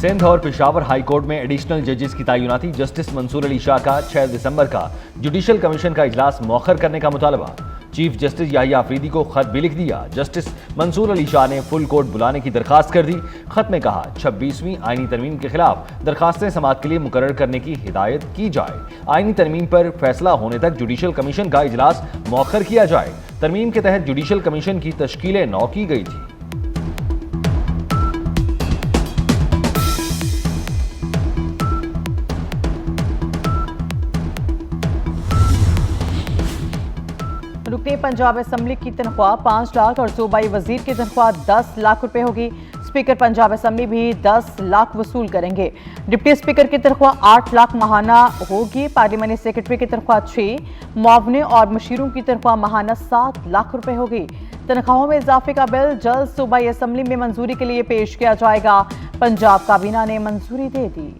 सिंध और Peshawar high court में additional जजेस की तैनाती। जस्टिस मंसूर अली शाह का 6 दिसंबर का जुडिशल कमीशन का इजलास मौखर करने का मुतालबा। चीफ जस्टिस याहिया अफरीदी को खत भी लिख दिया। जस्टिस मंसूर अली शाह ने फुल कोर्ट बुलाने की दरखास्त कर दी। खत में कहा 26वीं आईनी तरमीम के खिलाफ दरखास्तें समाअत के लिए मुकर्रर करने की हिदायत की जाए। आईनी तरमीम पर फैसला होने तक जुडिशल कमीशन का इजलास मौखर किया जाए। तरमीम के तहत जुडिशल कमीशन की तश्कील 9 की गई थी। रुकने पंजाब असम्बली की तनख्वाह 5 लाख और सूबाई वजीर की तनख्वाह 10 लाख रुपए होगी। स्पीकर पंजाब असम्बली भी 10 लाख वसूल करेंगे। डिप्टी स्पीकर की तनख्वाह 8 लाख माहाना होगी। पार्लियामानी सेक्रेटरी की तनख्वाह 6, मुआवने और मुशीरों की तनख्वाह माहाना 7 लाख रुपए होगी। तनख्वाहों में इजाफे का बिल जल्द सूबाई असम्बली में मंजूरी के लिए पेश किया जाएगा। पंजाब काबीना ने मंजूरी दे दी।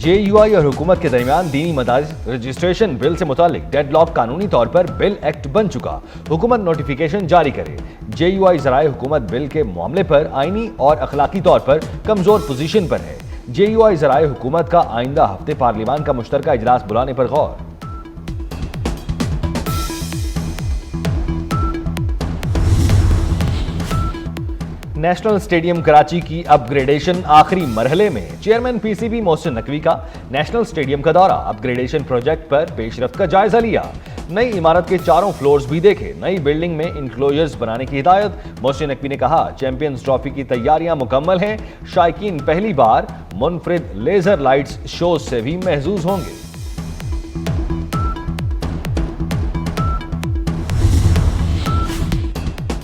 JUI और हुकूमत के दरमियान दीनी मदारिस रजिस्ट्रेशन बिल से मुतालिक डेडलॉक कानूनी तौर पर बिल एक्ट बन चुका। हुकूमत नोटिफिकेशन जारी करे। JUI ज़राए हुकूमत बिल के मामले पर आईनी और अखलाकी तौर पर कमजोर पोजीशन पर है। JUI ज़राए हुकूमत का आइंदा हफ्ते पार्लियामान का मुश्तरका इजलास बुलाने पर गौर। नेशनल स्टेडियम कराची की अपग्रेडेशन आखिरी मरहले में। चेयरमैन PCB मोहसिन नकवी का नेशनल स्टेडियम का दौरा। अपग्रेडेशन प्रोजेक्ट पर पेशरफ्त का जायजा लिया। नई इमारत के चारों फ्लोर्स भी देखे। नई बिल्डिंग में इंक्लोजर्स बनाने की हिदायत। मोहसिन नकवी ने कहा चैंपियंस ट्रॉफी की तैयारियां मुकम्मल हैं। शायकीन पहली बार मुनफरिद लेजर लाइट्स शो से भी महजूज होंगे।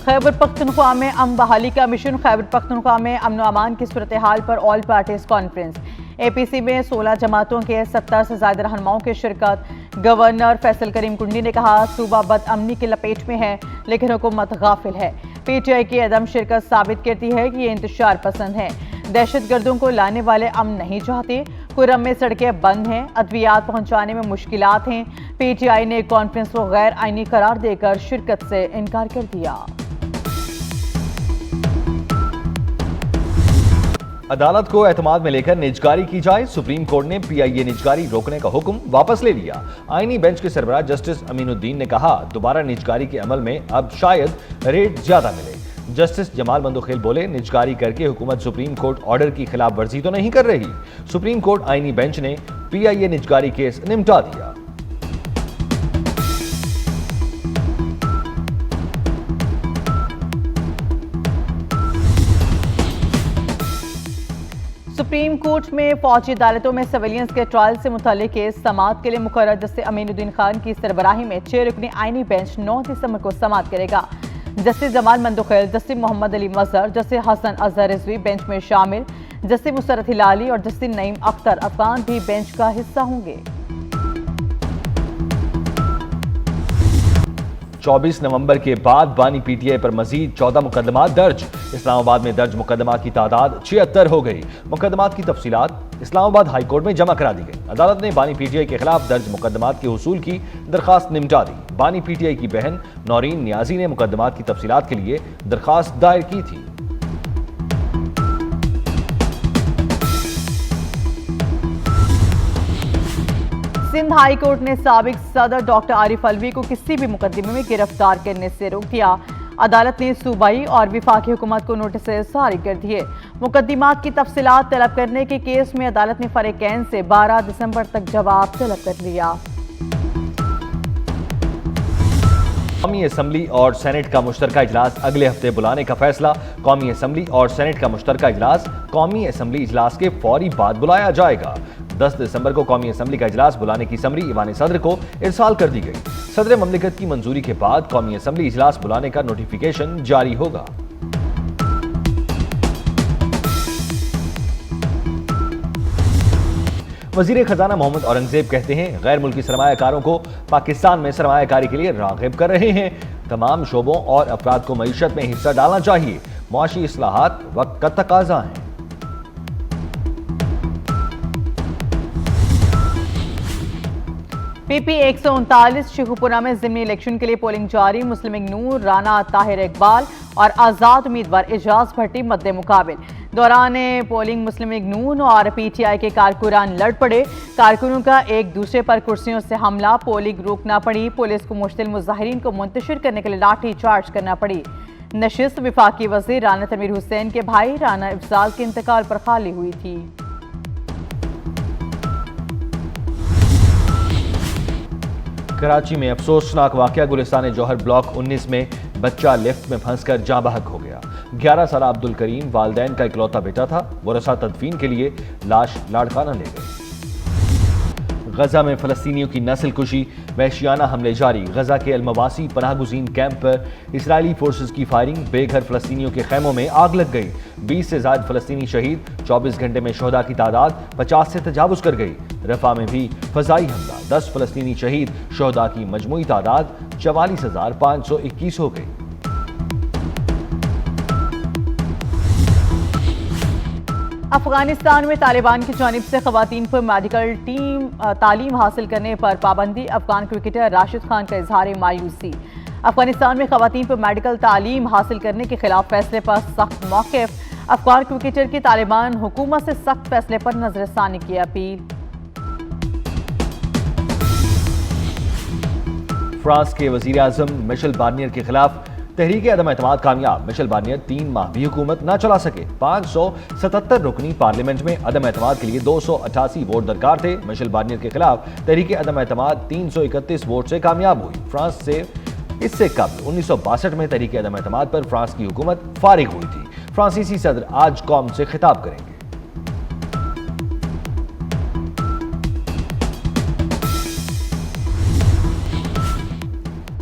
खैबर पख्तूनख्वा में अमन बहाली का मिशन। खैबर पख्तूनख्वा में अमन अमान की सूरत हाल पर ऑल पार्टीज कॉन्फ्रेंस। APC में 16 जमातों के 70 से ज्यादा रहनुमाओं की शिरकत। गवर्नर फैसल करीम कुंडी ने कहा सूबा बदअमनी की लपेट में है लेकिन हुकूमत गाफिल है। PTI की अदम शिरकत साबित करती है कि ये इंतशार पसंद है। दहशत गर्दों को लाने वाले अमन नहीं चाहते। कुर्रम में सड़कें बंद हैं। अद्वियात पहुंचाने में मुश्किलात हैं। PTI ने कॉन्फ्रेंस को गैर आईनी करार देकर शिरकत से इनकार कर दिया। अदालत को एतमाद में लेकर निजकारी की जाए। सुप्रीम कोर्ट ने PIA निजकारी रोकने का हुक्म वापस ले लिया। आईनी बेंच के सरबराह जस्टिस अमीनुद्दीन ने कहा दोबारा निजकारी के अमल में अब शायद रेट ज्यादा मिले। जस्टिस जमाल बंदोखेल बोले निजकारी करके हुकूमत सुप्रीम कोर्ट ऑर्डर की खिलाफ वर्जी तो नहीं कर रही। सुप्रीम कोर्ट आईनी बेंच ने PIA निजकारी केस निपटा दिया। सुप्रीम कोर्ट में फौजी अदालतों में सिविलियंस के ट्रायल से मुतालिक केस समाअत के लिए मुकर्रर जस्टिस अमीनुद्दीन खान की सरबराही में 6 रुकनी आईनी बेंच 9 दिसंबर को समाअत करेगा। जस्टिस जमाल बंदोखेल, जस्टिस मोहम्मद अली मजहर, जस्टिस हसन अजहर रिजवी बेंच में शामिल। जस्टिस मुसरत हिलाली और जस्टिस नईम अख्तर अफगान भी बेंच का हिस्सा होंगे। 24 नवंबर के बाद बानी PTI पर मजीद 14 मुकदमात दर्ज। इस्लामाबाद में दर्ज मुकदमात की तादाद 76 हो गई। मुकदमात की तफसीलात इस्लामाबाद हाई कोर्ट में जमा करा दी गई। अदालत ने बानी PTI के खिलाफ दर्ज मुकदमात के हुसूल की दरखास्त निपटा दी। बानी PTI की बहन नौरीन नियाजी ने मुकदमात की तफसीलात के लिए दरखास्त दायर की थी। सिंध हाई कोर्ट ने साबिक सदर डॉक्टर आरिफ अलवी को किसी भी मुकदमे में गिरफ्तार करने से रोक दिया। अदालत ने सूबाई और विफाकी हुकूमत को नोटिस जारी कर दिए। मुकदमात की तफसीलात तलब करने के केस में अदालत ने फरीकैन से 12 दिसंबर तक जवाब तलब कर लिया। कौमी असम्बली और सेनेट का मुश्तरका इजलास अगले हफ्ते बुलाने का फैसला। कौमी असम्बली और सेनेट का मुश्तरका इजलास कौमी असम्बली इजलास के फौरी बाद बुलाया जाएगा। 10 दिसंबर को कौमी असम्बली का इजलास बुलाने की समरी ईवान सदर को इरसाल कर दी गई। सदर ममलिकत की मंजूरी के बाद कौमी असम्बली इजलास बुलाने का नोटिफिकेशन जारी होगा। वजीर खजाना मोहम्मद औरंगजेब कहते हैं गैर मुल्की सरमायाकारों को पाकिस्तान में सरमायाकारी के लिए राग़िब कर रहे हैं। तमाम शोबों और अफराद को मईशत में हिस्सा डालना चाहिए। मुआशी इस्लाहात वक्त का तकाजा है। PP 139 शेखुपुरा में ज़िमनी इलेक्शन के लिए पोलिंग जारी। मुस्लिम लीग नूर, राना ताहिर इकबाल और आज़ाद उम्मीदवार एजाज भट्टी मद्दे मुकाबिल। दौरान पोलिंग मुस्लिम लीग नून और PTI के कारकुनान लड़ पड़े। कारकुनों का एक दूसरे पर कुर्सियों से हमला, पोलिंग रोकना पड़ी। पुलिस को मुश्तिल मुजाहिरीन को मुंतशिर करने के लिए लाठी चार्ज करना पड़ी। नशिस्त वफाकी वज़ीर राना तनवीर हुसैन के भाई राना इफ्जाल के इंतकाल पर खाली हुई थी। कराची में अफसोसनाक वाकया, गुलिस्तान जौहर ब्लॉक 19 में बच्चा लिफ्ट में फंसकर जाँ बहक हो गया। 11 साल अब्दुल करीम वालदैन का इकलौता बेटा था। वरसा तदफीन के लिए लाश लाड़काना ले गए। गजा में फलस्तीनियों की नस्ल कुशी, वहशियाना हमले जारी। गजा के अलमवासी पनाहगुजीन कैंप पर इसराइली फोर्सेस की फायरिंग, बेघर फलस्तीनियों के खैमों में आग लग गई। 20 से ज्यादा फलस्तीनी शहीद, 24 घंटे में शोहदा की तादाद 50 से तजावुज कर गई। रफा में भी फजाई हमला, 10 फलस्तीनी शहीद, शोहदा की मजमूई तादाद 44,521 हो गई। अफगानिस्तान में तालिबान की जानिब से खवातीन पर मेडिकल तालीम हासिल करने पर पाबंदी। अफगान क्रिकेटर राशिद खान का इजहार मायूसी। अफगानिस्तान में खवातीन पर मेडिकल तालीम हासिल करने के खिलाफ फैसले पर सख्त मौक़िफ़। अफगान क्रिकेटर की तालिबान हुकूमत से सख्त फैसले पर नजरसानी की अपील। फ्रांस के वजीर आजम मिशेल बार्नियर के खिलाफ तहरीक अदम एतमाद कामयाब। मिशेल बार्नियर 3 माह भी हुकूमत ना चला सके। 577 रुकनी पार्लियामेंट में अदम एतमाद के लिए 288 वोट दरकार थे। मिशेल बार्नियर के खिलाफ तहरीक अदम एतमाद 331 वोट से कामयाब हुई। फ्रांस से इससे कबल 1962 में तहरीक अदम एतमाद पर फ्रांस की हुकूमत फारिग हुई थी। फ्रांसीसी सदर आज कौम से खिताब करेंगे।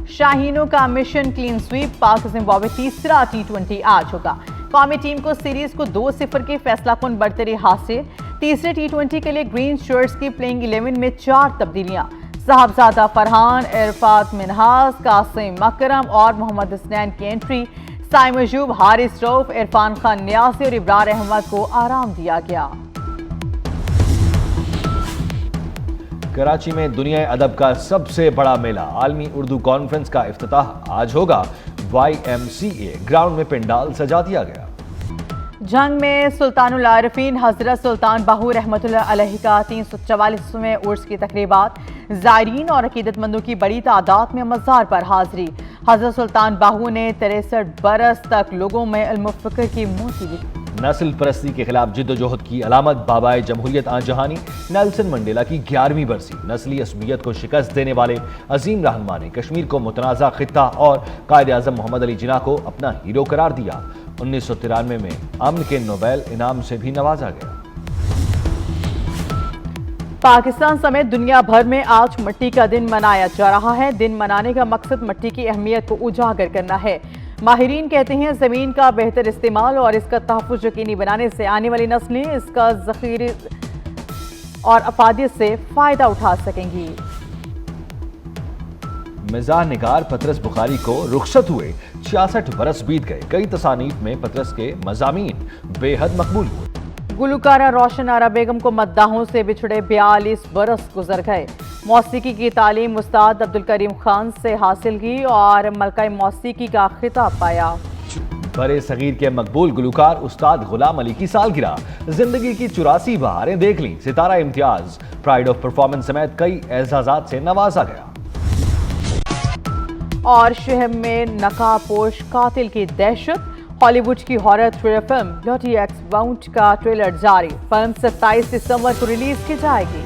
शाहीनों का मिशन क्लीन स्वीप, पाक जिम्बाब्वे तीसरा T20 आज होगा। कौमी टीम को सीरीज को 2-0 की फैसलाकुन बढ़तरी हासिल। तीसरे T20 के लिए ग्रीन शर्ट्स की प्लेइंग 11 में 4 तब्दीलियां। साहबजादा फरहान, इरफात मिनहास, कासिम अकरम और मोहम्मद हसनैन की एंट्री। साइम अयूब, हारिस रऊफ, इरफान खान न्यासी और इब्रार अहमद को आराम दिया गया। कराची में दुनिया अदब का सबसे बड़ा मेला, आलमी उर्दू कॉन्फ्रेंस का इफ्तिताह आज होगा। YMCA ग्राउंड में पंडाल सजा दिया गया। जंग में सुल्तानुल आरिफीन हजरत सुल्तान बाहू रहमतुल्लाह अलैहि का 344वें उर्स की तकरीबात। ज़ायरीन और अकीदतमंदों की बड़ी तादाद में मज़ार पर हाजिरी। हजरत सुल्तान बाहू ने 63 बरस तक लोगों में इल्म फ़िक्र की मोती दी। नस्ल परस्ती के खिलाफ जिद्दोजहद की अलामत, बाबाए जमहूरियत आन जहानी नेल्सन मंडेला की 11वीं बरसी। नस्ली असबियत को शिकस्त देने वाले अजीम रहनुमा ने कश्मीर को मुतनाज़ा खित्ता और कायद आज़म मोहम्मद अली जिन्ना को अपना हीरो करार दिया। 1993 में अमन के नोबेल इनाम से भी नवाजा गया। पाकिस्तान समेत दुनिया भर में आज मिट्टी का दिन मनाया जा रहा है। दिन मनाने का मकसद मिट्टी की अहमियत को उजागर करना है। माहिरीन कहते हैं ज़मीन का बेहतर इस्तेमाल और इसका तहफ़्फ़ुज़ यकीनी बनाने से आने वाली नस्लें इसका ज़ख़ीरे और अफादियत से फ़ायदा उठा सकेंगी। मिज़ाह निगार पतरस बुखारी को रुखसत हुए 66 बरस बीत गए। कई तसानीफ में पतरस के मज़ामीन बेहद मकबूल हुए। गुलकारा रोशन आरा बेगम को मद्दाहों से बिछड़े 42 बरस गुजर गए। मौसीकी की तालीम उस्ताद अब्दुल करीम खान से हासिल की और मलका मौसीकी का खिताब पाया। बड़े सगीर के मकबूल गुलकार उस्ताद गुलाम अली की सालगिरह, जिंदगी की 84 बहारें देख ली। सितारा इम्तियाज, प्राइड ऑफ परफॉर्मेंस समेत कई एजाजात से नवाजा गया। और शहर में नकाबपोश कातिल की दहशत, हॉलीवुड की horror thriller film bloody x bound का ट्रेलर जारी। फिल्म 27 दिसंबर को रिलीज की जाएगी।